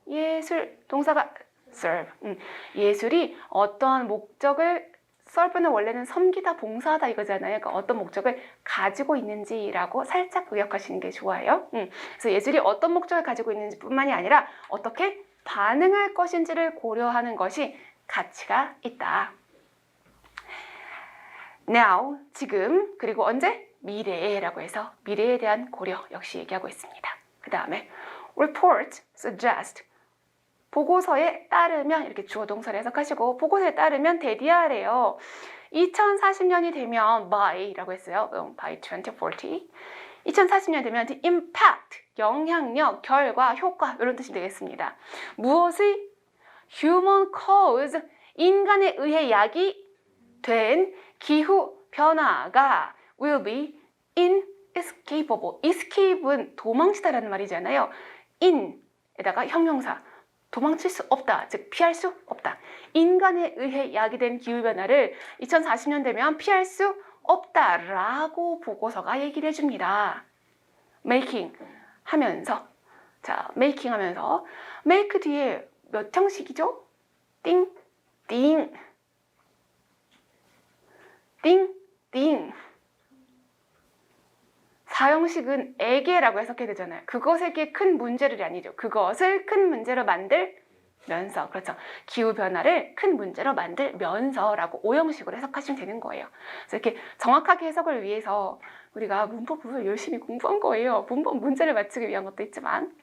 예술, 동사가 serve. 예술이 어떠한 목적을 serve는 원래는 섬기다, 봉사하다 이거잖아요. 그러니까 어떤 목적을 가지고 있는지라고 살짝 의역하시는 게 좋아요. 그래서 예술이 어떤 목적을 가지고 있는지 뿐만이 아니라 어떻게 반응할 것인지를 고려하는 것이 가치가 있다. Now, 지금, 그리고 언제? 미래라고 해서 미래에 대한 고려 역시 얘기하고 있습니다. 그 다음에 report, suggest, 보고서에 따르면 이렇게 주어 동사를 해석하시고 보고서에 따르면 대디아래요. 2040년이 되면 by라고 했어요. by 2040. 2040년 되면 the impact, 영향력, 결과, 효과 이런 뜻이 되겠습니다. 무엇의 human cause, 인간에 의해 야기된 기후 변화가 will be inescapable. escape은 도망치다라는 말이잖아요. in에다가 형용사. 도망칠 수 없다. 즉 피할 수 없다. 인간에 의해 야기된 기후변화를 2040년 되면 피할 수 없다라고 보고서가 얘기를 해줍니다. making 하면서 자, making 하면서 make 뒤에 몇 형식이죠? 띵, 띵, 띵, 띵. 4형식은 에게라고 해석해야 되잖아요. 그것에게 큰 문제를 아니죠. 그것을 큰 문제로 만들면서 그렇죠. 기후변화를 큰 문제로 만들면서라고 5형식으로 해석하시면 되는 거예요. 그래서 이렇게 정확하게 해석을 위해서 우리가 문법을 열심히 공부한 거예요. 문법 문제를 맞추기 위한 것도 있지만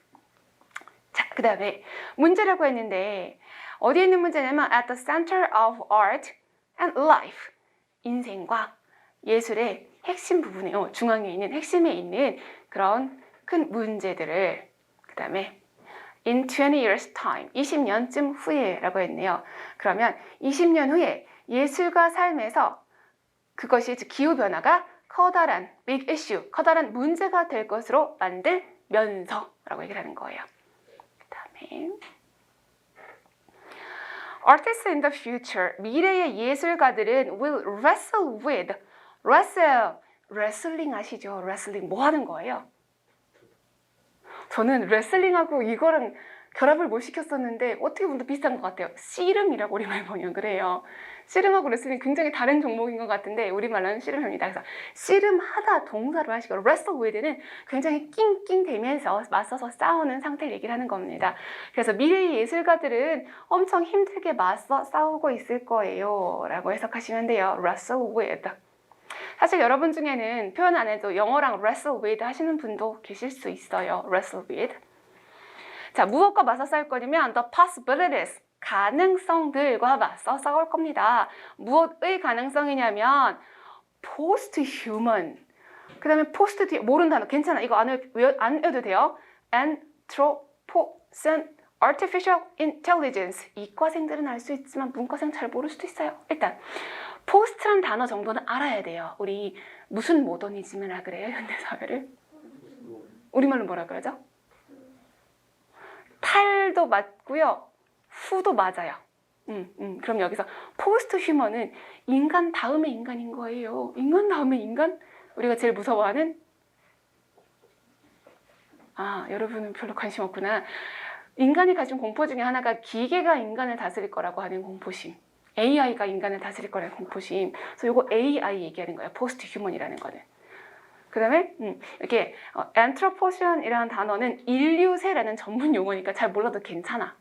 자, 그 다음에 문제라고 했는데 어디에 있는 문제냐면 at the center of art and life 인생과 예술의 핵심 부분에 중앙에 있는 핵심에 있는 그런 큰 문제들을 그 다음에 in 20 years time 20년쯤 후에 라고 했네요. 그러면 20년 후에 예술가 삶에서 그것이 기후변화가 커다란 big issue, 커다란 문제가 될 것으로 만들면서 라고 얘기를 하는 거예요. 그 다음에 Artists in the future, 미래의 예술가들은 will wrestle with 레슬링 아시죠? 레슬링 뭐 하는 거예요? 저는 레슬링하고 이거랑 결합을 못 시켰었는데 어떻게 보면 비슷한 것 같아요. 씨름이라고 우리말 번역을 해요. 씨름하고 레슬링 굉장히 다른 종목인 것 같은데 우리말로는 씨름입니다. 그래서 씨름하다 동사로 하시고 wrestle with는 굉장히 낑낑대면서 맞서서 싸우는 상태를 얘기를 하는 겁니다. 그래서 미래의 예술가들은 엄청 힘들게 맞서 싸우고 있을 거예요 라고 해석하시면 돼요. wrestle with. 사실 여러분 중에는 표현 안 해도 영어랑 wrestle with 하시는 분도 계실 수 있어요. wrestle with. 자, 무엇과 맞서 싸울 거냐면 the possibilities, 가능성들과 맞서 싸울 겁니다. 무엇의 가능성이냐면 post-human, 그 다음에 post 뒤에 모르는 단어 괜찮아. 이거 안 외워도 돼요. anthropocene, artificial intelligence. 이과생들은 알 수 있지만 문과생 잘 모를 수도 있어요. 일단 post란 단어 정도는 알아야 돼요. 우리 무슨 모더니즘이라 그래요? 현대사회를? 우리말로 뭐라 그러죠? 탈도 맞고요. 후도 맞아요. 그럼 여기서 포스트 휴먼은 인간 다음의 인간인 거예요. 인간 다음의 인간? 우리가 제일 무서워하는? 아, 여러분은 별로 관심 없구나. 인간이 가진 공포 중에 하나가 기계가 인간을 다스릴 거라고 하는 공포심. AI가 인간을 다스릴 거라는 공포심. 그래서 이거 AI 얘기하는 거예요. 포스트 휴먼이라는 거는. 그 다음에 이렇게 anthropocean이라는 단어는 인류세라는 전문 용어니까 잘 몰라도 괜찮아.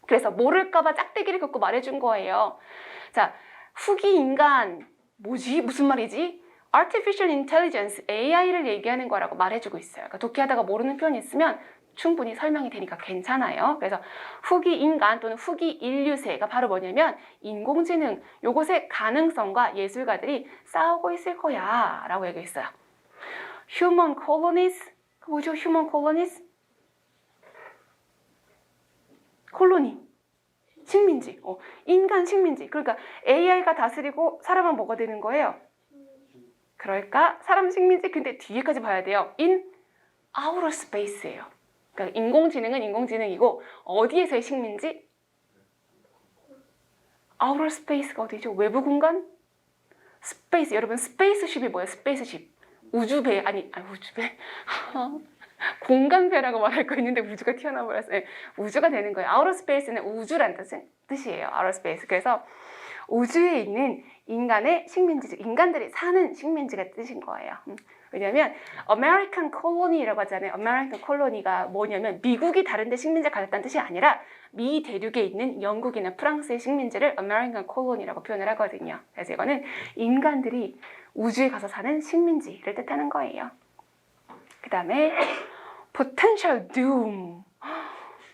그래서 모를까봐 짝대기를 긋고 말해준 거예요. 자, 후기 인간 뭐지? 무슨 말이지? artificial intelligence, AI를 얘기하는 거라고 말해주고 있어요. 그러니까 독해하다가 모르는 표현이 있으면 충분히 설명이 되니까 괜찮아요. 그래서 후기 인간 또는 후기 인류세가 바로 뭐냐면 인공지능, 요것의 가능성과 예술가들이 싸우고 있을 거야 라고 얘기했어요. Human colonies, 뭐죠? Human colonies? 콜로니, 식민지, 인간 식민지. 그러니까 AI가 다스리고 사람은 뭐가 되는 거예요? 그러니까 사람 식민지, 근데 뒤에까지 봐야 돼요. In outer space예요. 그러니까 인공지능은 인공지능이고 어디에서의 식민지? outer space가 어디죠? 외부 공간? 스페이스. 여러분 스페이스쉽이 뭐예요? 스페이스쉽. 우주배. 아니 우주배. 공간배라고 말할 거 있는데 우주가 튀어나와버렸어요. 우주가 되는 거예요. outer space는 우주란 뜻이에요. outer space. 그래서 우주에 있는 인간의 식민지, 인간들이 사는 식민지가 뜻인 거예요. 왜냐하면 American colony라고 하잖아요. American colony가 뭐냐면 미국이 다른 데 식민지를 가졌다는 뜻이 아니라 미 대륙에 있는 영국이나 프랑스의 식민지를 American colony라고 표현을 하거든요. 그래서 이거는 인간들이 우주에 가서 사는 식민지를 뜻하는 거예요. 그 다음에 potential doom.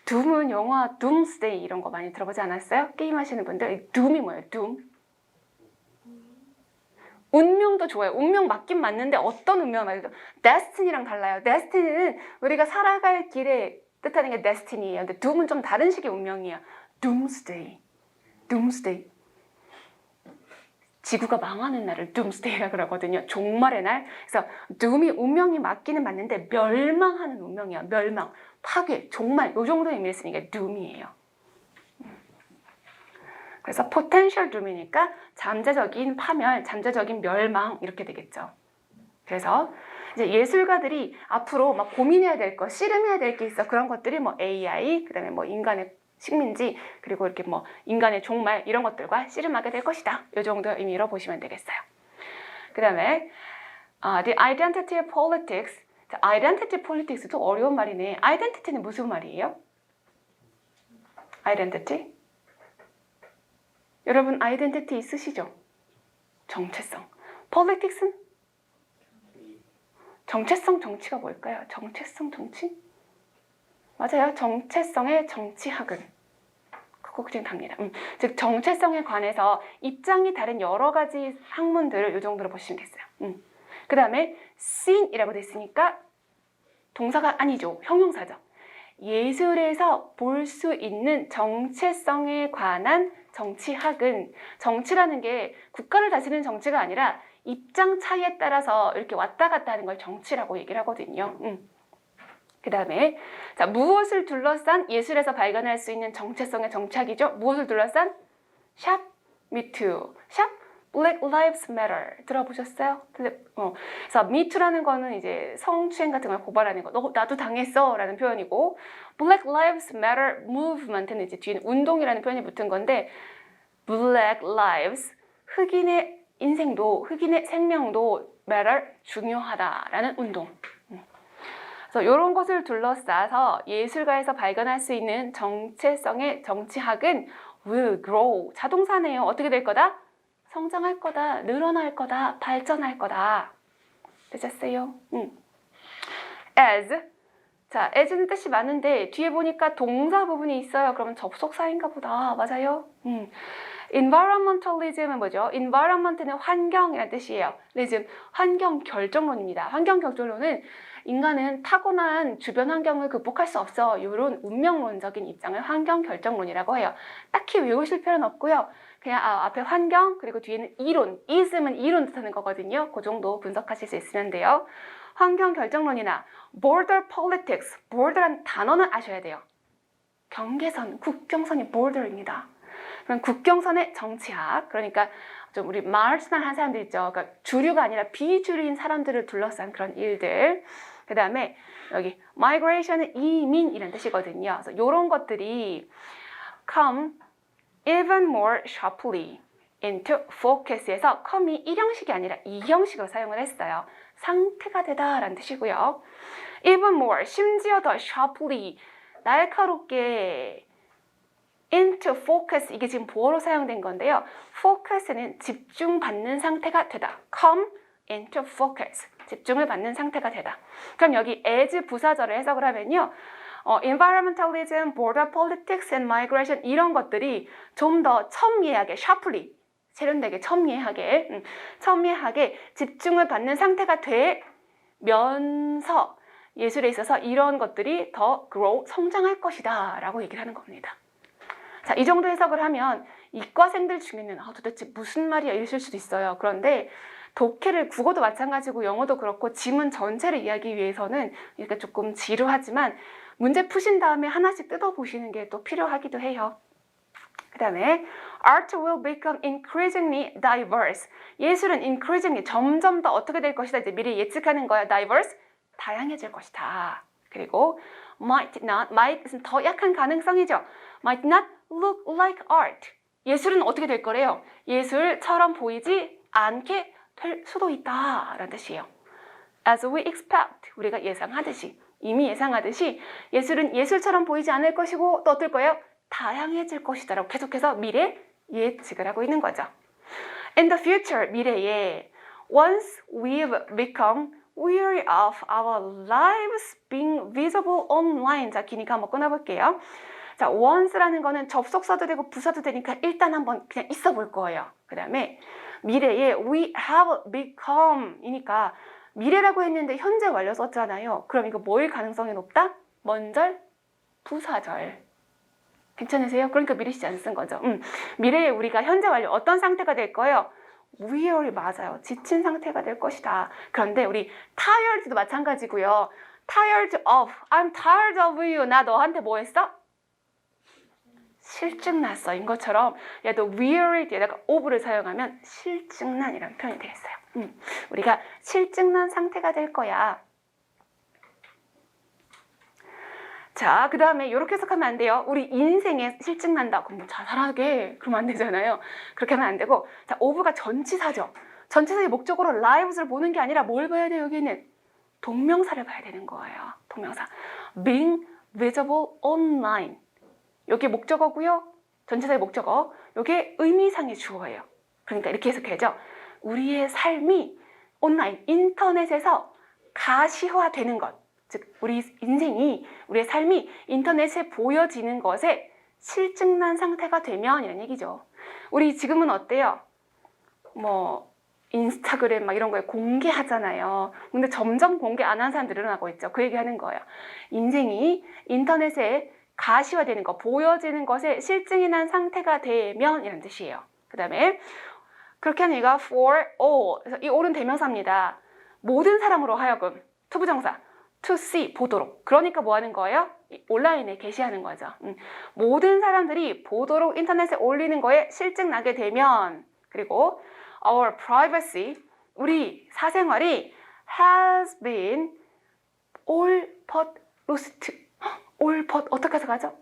doom은 영화 doomsday 이런 거 많이 들어보지 않았어요? 게임 하시는 분들 doom이 뭐예요? doom. 운명도 좋아요. 운명 맞긴 맞는데 어떤 운명 말이죠? destiny랑 달라요. destiny는 우리가 살아갈 길에 뜻하는 게 destiny예요. 근데 doom은 좀 다른 식의 운명이에요. doomsday. doomsday. 지구가 망하는 날을 doomsday라 그러거든요. 종말의 날. 그래서 doom이 운명이 맞기는 맞는데 멸망하는 운명이야. 멸망, 파괴, 종말 요 정도 의미를 쓰니까 doom이에요. 그래서 potential doom이니까 잠재적인 파멸, 잠재적인 멸망 이렇게 되겠죠. 그래서 이제 예술가들이 앞으로 막 고민해야 될 거, 씨름해야 될 게 있어. 그런 것들이 뭐 AI, 그다음에 뭐 인간의 식민지, 그리고 이렇게 뭐 인간의 종말 이런 것들과 씨름하게 될 것이다. 이 정도 의미로 보시면 되겠어요. 그다음에 the identity politics. identity politics도 어려운 말이네. identity는 무슨 말이에요? identity? 여러분 아이덴티티 있으시죠? 정체성. politics는? 정체성 정치가 뭘까요? 정체성 정치? 맞아요. 정체성의 정치학은 그거 그냥 답니다. 즉 정체성에 관해서 입장이 다른 여러 가지 학문들을 이 정도로 보시면 되겠어요. 그 다음에 seen이라고 됐으니까 동사가 아니죠. 형용사죠. 예술에서 볼 수 있는 정체성에 관한 정치학은 정치라는 게 국가를 다스리는 정치가 아니라 입장 차이에 따라서 이렇게 왔다 갔다 하는 걸 정치라고 얘기를 하거든요. 그 다음에 자 무엇을 둘러싼 예술에서 발견할 수 있는 정체성의 정착이죠. 무엇을 둘러싼? 샵, me too. 샵, Black Lives Matter. 들어보셨어요? 그래서 me too라는 거는 이제 성추행 같은 걸 고발하는 거. 너 나도 당했어 라는 표현이고 Black Lives Matter Movement는 이제 뒤에는 운동이라는 표현이 붙은 건데 Black Lives, 흑인의 인생도 흑인의 생명도 matter, 중요하다라는 운동. 그래서 이런 것을 둘러싸서 예술가에서 발견할 수 있는 정체성의 정치학은 will grow. 자동사네요. 어떻게 될 거다? 성장할 거다, 늘어날 거다, 발전할 거다. 되셨어요? as. 자, as는 뜻이 많은데 뒤에 보니까 동사 부분이 있어요. 그러면 접속사인가 보다. 맞아요? environmentalism은 뭐죠? environment는 환경이라는 뜻이에요. 리즘, 환경 결정론입니다. 환경 결정론은 인간은 타고난 주변 환경을 극복할 수 없어. 이런 운명론적인 입장을 환경 결정론이라고 해요. 딱히 외우실 필요는 없고요. 그냥 앞에 환경 그리고 뒤에는 이론, ism은 이론 뜻하는 거거든요. 그 정도 분석하실 수 있으면 돼요. 환경 결정론이나 border politics, border란 단어는 아셔야 돼요. 경계선, 국경선이 border입니다. 그럼 국경선의 정치학, 그러니까 좀 우리 marginal한 사람들 있죠. 그러니까 주류가 아니라 비주류인 사람들을 둘러싼 그런 일들. 그 다음에 여기 migration은 이민이라는 뜻이거든요. 그래서 이런 것들이 come even more sharply into focus에서 come이 1형식이 아니라 2형식으로 사용을 했어요. 상태가 되다라는 뜻이고요. even more, 심지어 더 sharply, 날카롭게 into focus, 이게 지금 보어로 사용된 건데요. focus는 집중받는 상태가 되다. come into focus, 집중을 받는 상태가 되다. 그럼 여기 as 부사절을 해석을 하면요. environmentalism, border politics and migration 이런 것들이 좀 더 첨예하게, sharply, 세련되게 첨예하게 집중을 받는 상태가 되면서 예술에 있어서 이런 것들이 더 grow, 성장할 것이다 라고 얘기를 하는 겁니다. 자, 이 정도 해석을 하면 이과생들 중에는 도대체 무슨 말이야 이러실 수도 있어요. 그런데 독해를 국어도 마찬가지고 영어도 그렇고 지문 전체를 이해하기 위해서는 이렇게 조금 지루하지만 문제 푸신 다음에 하나씩 뜯어보시는 게 또 필요하기도 해요. 그 다음에 Art will become increasingly diverse. 예술은 increasingly 점점 더 어떻게 될 것이다. 이제 미리 예측하는 거야. diverse, 다양해질 것이다. 그리고 might not, might은 더 약한 가능성이죠. might not look like art. 예술은 어떻게 될 거래요? 예술처럼 보이지 않게 될 수도 있다 라는 뜻이에요. As we expect, 우리가 예상하듯이, 이미 예상하듯이 예술은 예술처럼 보이지 않을 것이고 또 어떨 거예요? 다양해질 것이다 라고 계속해서 미래 예측을 하고 있는 거죠. In the future, 미래에 once we've become weary of our lives being visible online. 자, 기니까 한번 끊어볼게요. 자, once라는 거는 접속사도 되고 부사도 되니까 일단 한번 그냥 있어 볼 거예요. 그 다음에 미래에 we have become 이니까 미래라고 했는데 현재 완료 썼잖아요. 그럼 이거 뭐일 가능성이 높다? 먼절, 부사절. 괜찮으세요? 그러니까 미래 시제 안 쓴 거죠. 미래에 우리가 현재 완료 어떤 상태가 될 거예요? weary 맞아요. 지친 상태가 될 것이다. 그런데 우리 tired도 마찬가지고요. tired of, I'm tired of you. 나 너한테 뭐 했어? 실증났어. 인 것처럼 얘도 weary 뒤에다가 of를 사용하면 실증난이라는 표현이 되겠어요. 우리가 실증난 상태가 될 거야. 자, 그 다음에 이렇게 해석하면 안 돼요. 우리 인생에 실증난다. 그럼 뭐 자살하게 그러면 안 되잖아요. 그렇게 하면 안 되고, 자, of가 전치사죠. 전치사의 목적으로 lives를 보는 게 아니라 뭘 봐야 돼요? 여기는 동명사를 봐야 되는 거예요. 동명사. being visible online. 여기 목적어고요. 전치사의 목적어. 이게 의미상의 주어예요. 그러니까 이렇게 해석해야죠. 우리의 삶이 온라인, 인터넷에서 가시화되는 것. 즉 우리 인생이, 우리의 삶이 인터넷에 보여지는 것에 실증난 상태가 되면 이런 얘기죠. 우리 지금은 어때요? 뭐 인스타그램 막 이런 거에 공개하잖아요. 근데 점점 공개 안 하는 사람들이 늘어나고 있죠. 그 얘기하는 거예요. 인생이 인터넷에 가시화되는 것, 보여지는 것에 실증이 난 상태가 되면 이런 뜻이에요. 그 다음에 그렇게 하는 얘기가 for all. 그래서 이 all은 대명사입니다. 모든 사람으로 하여금 투부정사 to see, 보도록. 그러니까 뭐 하는 거예요? 온라인에 게시하는 거죠. 모든 사람들이 보도록 인터넷에 올리는 거에 실증 나게 되면, 그리고 our privacy, 우리 사생활이 has been all but lost. all but 어떻게 해서 가죠?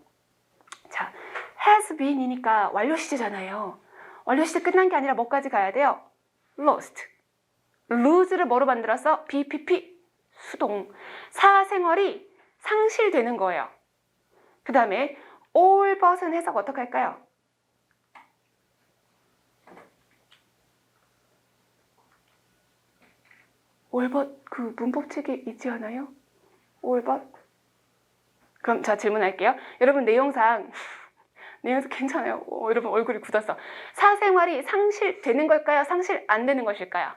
자, has been이니까 완료 시제잖아요. 완료 시제 끝난 게 아니라 뭐까지 가야 돼요? lost. lose를 뭐로 만들었어? BPP 수동. 사생활이 상실되는 거예요. 그 다음에 all but은 해석 어떻게 할까요? all but 그 문법책에 있지 않아요? all but? 그럼 자 질문할게요. 여러분 내용상 괜찮아요. 여러분 얼굴이 굳었어. 사생활이 상실되는 걸까요? 상실 안 되는 것일까요?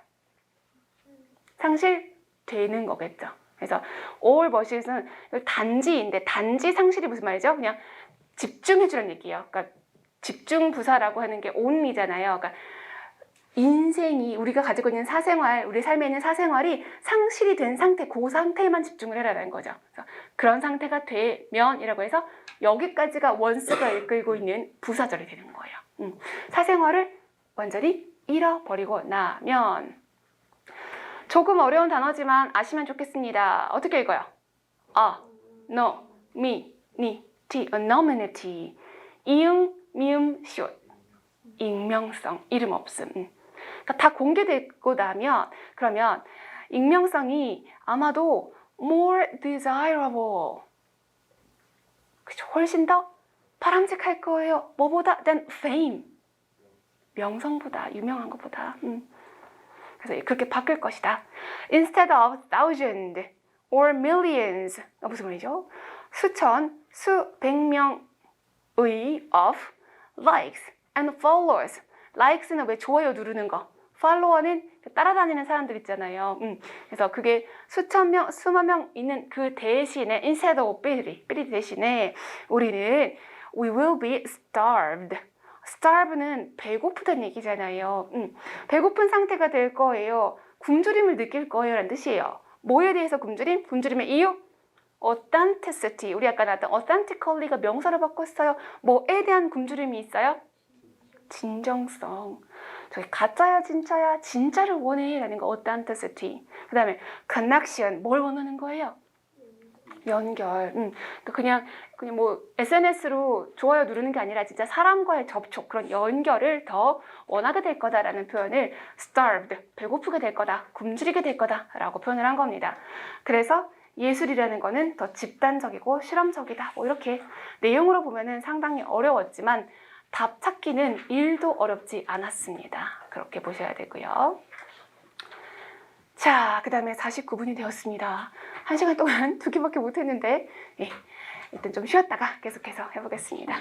상실되는 거겠죠. 그래서 all but은 단지인데 단지 상실이 무슨 말이죠? 그냥 집중해주는 얘기예요. 그러니까 집중 부사라고 하는 게 only잖아요. 그러니까 인생이 우리가 가지고 있는 사생활, 우리 삶에 있는 사생활이 상실이 된 상태, 그 상태에만 집중을 해라는 거죠. 그래서 그런 상태가 되면이라고 해서 여기까지가 원스가 이끌고 있는 부사절이 되는 거예요. 사생활을 완전히 잃어버리고 나면. 조금 어려운 단어지만 아시면 좋겠습니다. 어떻게 읽어요? no, me, ni, ti, anonymity. 이응, 미음, 시옷. 익명성, 이름 없음. 그러니까 다 공개되고 나면 그러면 익명성이 아마도 more desirable. 그쵸? 훨씬 더 바람직할 거예요. 뭐보다? than fame. 명성보다, 유명한 것보다. 그래서 그렇게 바뀔 것이다. Instead of thousand or millions. 무슨 말이죠? 수천, 수백 명의 of likes and followers. likes는 왜 좋아요 누르는 거. follower는 따라다니는 사람들 있잖아요. 그래서 그게 수천 명, 수만 명 있는 그 대신에 instead of 삐리 대신에 우리는 we will be starved. starve는 배고프다는 얘기잖아요. 배고픈 상태가 될 거예요. 굶주림을 느낄 거예요 라는 뜻이에요. 뭐에 대해서 굶주림? 굶주림의 이유? authenticity. 우리 아까 나왔던 authentically가 명사로 바꿨어요. 뭐에 대한 굶주림이 있어요? 진정성. 저기 가짜야 진짜야 진짜를 원해 라는 거 authenticity. 그 다음에 connection. 뭘 원하는 거예요? 연결. 그냥 뭐 SNS로 좋아요 누르는 게 아니라 진짜 사람과의 접촉, 그런 연결을 더 원하게 될 거다라는 표현을 starved, 배고프게 될 거다, 굶주리게 될 거다라고 표현을 한 겁니다. 그래서 예술이라는 거는 더 집단적이고 실험적이다. 뭐 이렇게 내용으로 보면은 상당히 어려웠지만 답 찾기는 1도 어렵지 않았습니다. 그렇게 보셔야 되고요. 자, 그 다음에 49분이 되었습니다. 1시간 동안 2개밖에 못했는데 일단 좀 쉬었다가 계속해서 해보겠습니다.